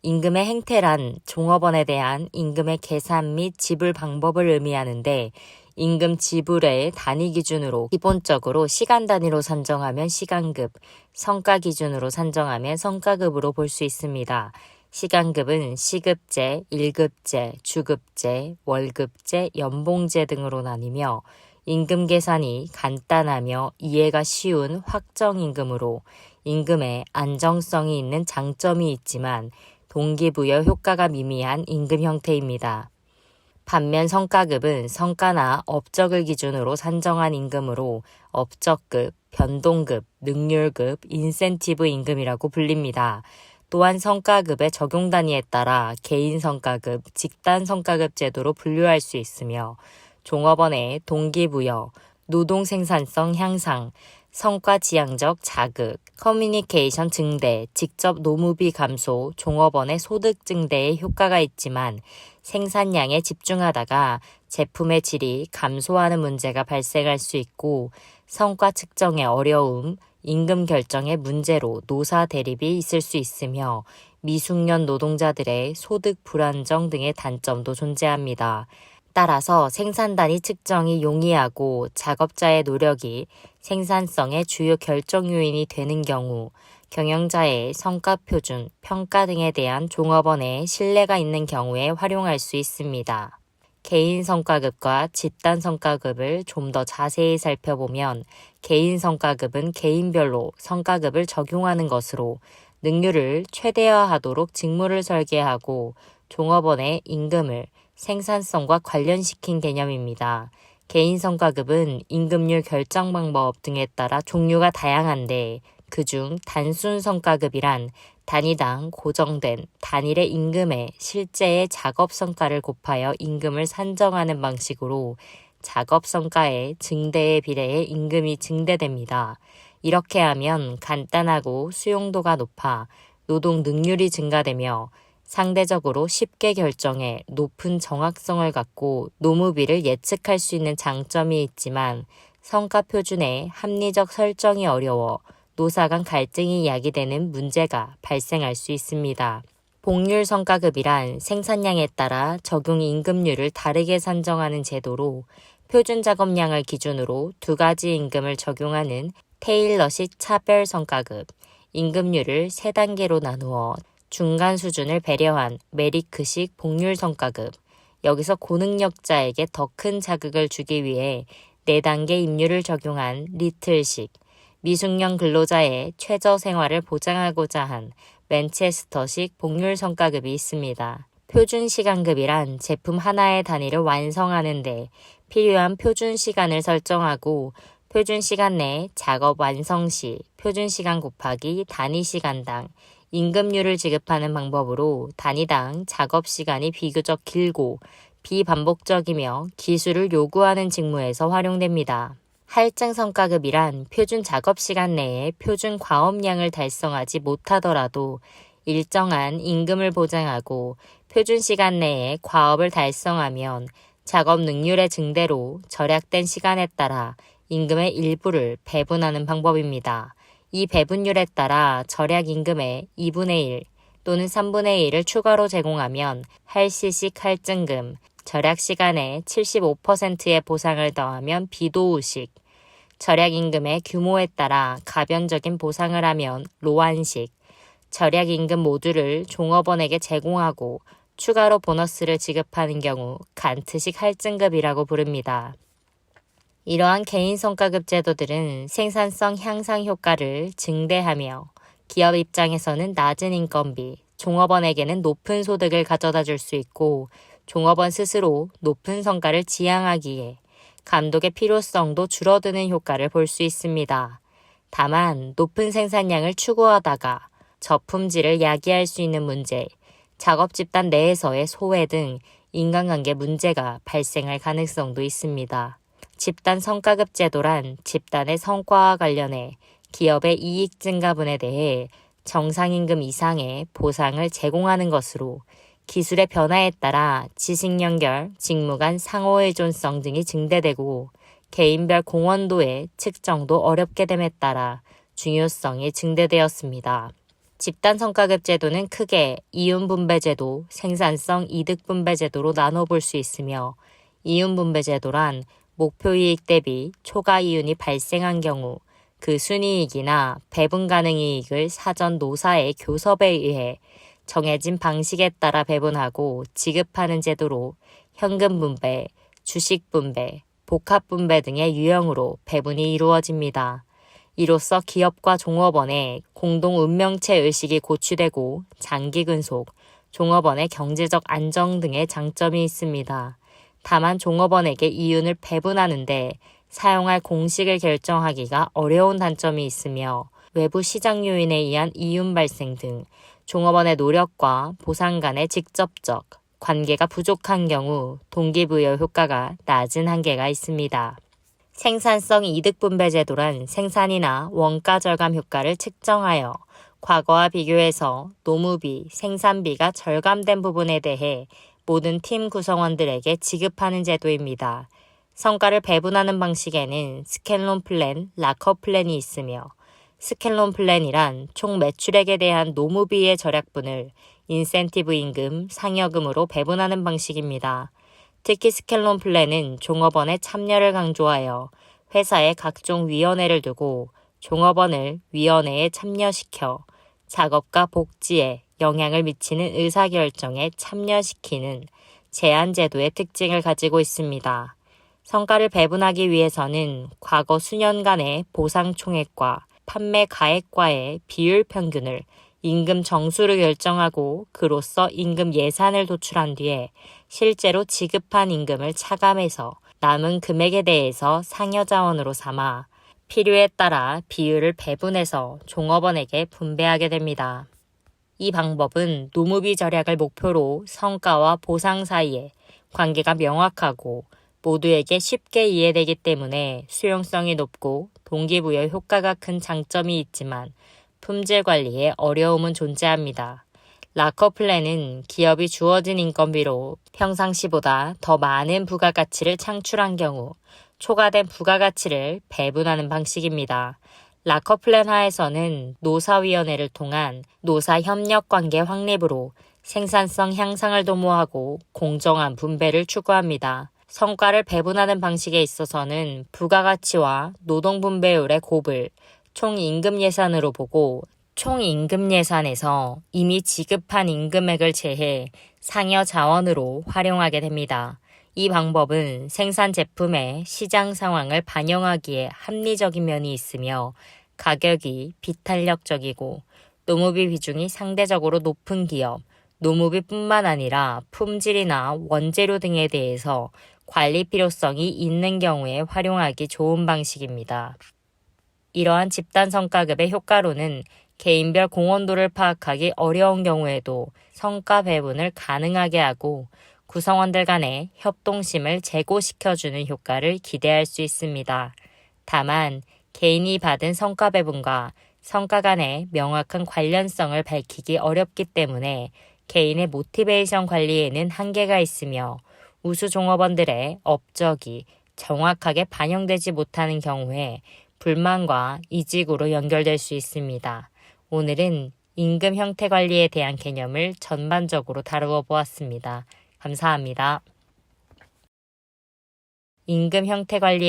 임금의 행태란 종업원에 대한 임금의 계산 및 지불 방법을 의미하는데 임금 지불의 단위 기준으로 기본적으로 시간 단위로 산정하면 시간급, 성과 기준으로 산정하면 성과급으로 볼 수 있습니다. 시간급은 시급제, 일급제, 주급제, 월급제, 연봉제 등으로 나뉘며 임금 계산이 간단하며 이해가 쉬운 확정임금으로 임금에 안정성이 있는 장점이 있지만 동기부여 효과가 미미한 임금 형태입니다. 반면 성과급은 성과나 업적을 기준으로 산정한 임금으로 업적급, 변동급, 능률급, 인센티브 임금이라고 불립니다. 또한 성과급의 적용 단위에 따라 개인 성과급, 집단 성과급 제도로 분류할 수 있으며 종업원의 동기부여, 노동 생산성 향상, 성과 지향적 자극, 커뮤니케이션 증대, 직접 노무비 감소, 종업원의 소득 증대에 효과가 있지만 생산량에 집중하다가 제품의 질이 감소하는 문제가 발생할 수 있고 성과 측정의 어려움, 임금 결정의 문제로 노사 대립이 있을 수 있으며 미숙련 노동자들의 소득 불안정 등의 단점도 존재합니다. 따라서 생산 단위 측정이 용이하고 작업자의 노력이 생산성의 주요 결정 요인이 되는 경우 경영자의 성과 표준, 평가 등에 대한 종업원의 신뢰가 있는 경우에 활용할 수 있습니다. 개인 성과급과 집단 성과급을 좀 더 자세히 살펴보면 개인 성과급은 개인별로 성과급을 적용하는 것으로 능률을 최대화하도록 직무를 설계하고 종업원의 임금을 생산성과 관련시킨 개념입니다. 개인 성과급은 임금률 결정 방법 등에 따라 종류가 다양한데 그중 단순 성과급이란 단위당 고정된 단일의 임금에 실제의 작업 성과를 곱하여 임금을 산정하는 방식으로 작업 성과의 증대에 비례해 임금이 증대됩니다. 이렇게 하면 간단하고 수용도가 높아 노동 능률이 증가되며 상대적으로 쉽게 결정해 높은 정확성을 갖고 노무비를 예측할 수 있는 장점이 있지만 성과 표준의 합리적 설정이 어려워 노사 간 갈등이 야기되는 문제가 발생할 수 있습니다. 복률 성과급이란 생산량에 따라 적용 임금률을 다르게 산정하는 제도로 표준 작업량을 기준으로 두 가지 임금을 적용하는 테일러식 차별 성과급, 임금률을 3단계로 나누어 중간 수준을 배려한 메리크식 복률 성과급, 여기서 고능력자에게 더 큰 자극을 주기 위해 4단계 임률을 적용한 리틀식, 미숙련 근로자의 최저 생활을 보장하고자 한 맨체스터식 복률 성과급이 있습니다. 표준 시간급이란 제품 하나의 단위를 완성하는 데 필요한 표준 시간을 설정하고 표준 시간 내 작업 완성 시 표준 시간 곱하기 단위 시간당 임금률을 지급하는 방법으로 단위당 작업 시간이 비교적 길고 비반복적이며 기술을 요구하는 직무에서 활용됩니다. 할증 성과급이란 표준 작업 시간 내에 표준 과업량을 달성하지 못하더라도 일정한 임금을 보장하고 표준 시간 내에 과업을 달성하면 작업 능률의 증대로 절약된 시간에 따라 임금의 일부를 배분하는 방법입니다. 이 배분율에 따라 절약 임금의 2분의 1 또는 3분의 1을 추가로 제공하면 할시식 할증금, 절약 시간의 75%의 보상을 더하면 비도우식, 절약 임금의 규모에 따라 가변적인 보상을 하면 로안식, 절약 임금 모두를 종업원에게 제공하고 추가로 보너스를 지급하는 경우 간트식 할증급이라고 부릅니다. 이러한 개인 성과급 제도들은 생산성 향상 효과를 증대하며 기업 입장에서는 낮은 인건비, 종업원에게는 높은 소득을 가져다 줄 수 있고 종업원 스스로 높은 성과를 지향하기에 감독의 필요성도 줄어드는 효과를 볼 수 있습니다. 다만 높은 생산량을 추구하다가 저품질을 야기할 수 있는 문제, 작업 집단 내에서의 소외 등 인간관계 문제가 발생할 가능성도 있습니다. 집단 성과급 제도란 집단의 성과와 관련해 기업의 이익 증가분에 대해 정상임금 이상의 보상을 제공하는 것으로 기술의 변화에 따라 지식 연결, 직무 간 상호의존성 등이 증대되고 개인별 공헌도의 측정도 어렵게 됨에 따라 중요성이 증대되었습니다. 집단성과급 제도는 크게 이윤분배제도, 생산성 이득분배제도로 나눠볼 수 있으며 이윤분배제도란 목표이익 대비 초과이윤이 발생한 경우 그 순이익이나 배분 가능 이익을 사전 노사의 교섭에 의해 정해진 방식에 따라 배분하고 지급하는 제도로 현금분배, 주식분배, 복합분배 등의 유형으로 배분이 이루어집니다. 이로써 기업과 종업원의 공동 운명체 의식이 고취되고 장기 근속, 종업원의 경제적 안정 등의 장점이 있습니다. 다만 종업원에게 이윤을 배분하는데 사용할 공식을 결정하기가 어려운 단점이 있으며 외부 시장 요인에 의한 이윤 발생 등 종업원의 노력과 보상 간의 직접적 관계가 부족한 경우 동기부여 효과가 낮은 한계가 있습니다. 생산성 이득분배제도란 생산이나 원가 절감 효과를 측정하여 과거와 비교해서 노무비, 생산비가 절감된 부분에 대해 모든 팀 구성원들에게 지급하는 제도입니다. 성과를 배분하는 방식에는 스켈론 플랜, 락커 플랜이 있으며 스켈론 플랜이란 총 매출액에 대한 노무비의 절약분을 인센티브 임금, 상여금으로 배분하는 방식입니다. 특히 스켈론 플랜은 종업원의 참여를 강조하여 회사에 각종 위원회를 두고 종업원을 위원회에 참여시켜 작업과 복지에 영향을 미치는 의사결정에 참여시키는 제한제도의 특징을 가지고 있습니다. 성과를 배분하기 위해서는 과거 수년간의 보상 총액과 판매 가액과의 비율 평균을 임금 정수로 결정하고 그로써 임금 예산을 도출한 뒤에 실제로 지급한 임금을 차감해서 남은 금액에 대해서 상여자원으로 삼아 필요에 따라 비율을 배분해서 종업원에게 분배하게 됩니다. 이 방법은 노무비 절약을 목표로 성과와 보상 사이에 관계가 명확하고 모두에게 쉽게 이해되기 때문에 수용성이 높고 동기부여 효과가 큰 장점이 있지만 품질 관리에 어려움은 존재합니다. 락커 플랜은 기업이 주어진 인건비로 평상시보다 더 많은 부가가치를 창출한 경우 초과된 부가가치를 배분하는 방식입니다. 락커 플랜 하에서는 노사위원회를 통한 노사협력관계 확립으로 생산성 향상을 도모하고 공정한 분배를 추구합니다. 성과를 배분하는 방식에 있어서는 부가가치와 노동분배율의 곱을 총임금 예산으로 보고 총임금 예산에서 이미 지급한 임금액을 제해 상여 자원으로 활용하게 됩니다. 이 방법은 생산 제품의 시장 상황을 반영하기에 합리적인 면이 있으며 가격이 비탄력적이고 노무비 비중이 상대적으로 높은 기업, 노무비뿐만 아니라 품질이나 원재료 등에 대해서 관리 필요성이 있는 경우에 활용하기 좋은 방식입니다. 이러한 집단 성과급의 효과로는 개인별 공헌도를 파악하기 어려운 경우에도 성과 배분을 가능하게 하고 구성원들 간의 협동심을 제고시켜주는 효과를 기대할 수 있습니다. 다만 개인이 받은 성과 배분과 성과 간의 명확한 관련성을 밝히기 어렵기 때문에 개인의 모티베이션 관리에는 한계가 있으며 우수 종업원들의 업적이 정확하게 반영되지 못하는 경우에 불만과 이직으로 연결될 수 있습니다. 오늘은 임금 형태 관리에 대한 개념을 전반적으로 다루어 보았습니다. 감사합니다. 임금 형태 관리에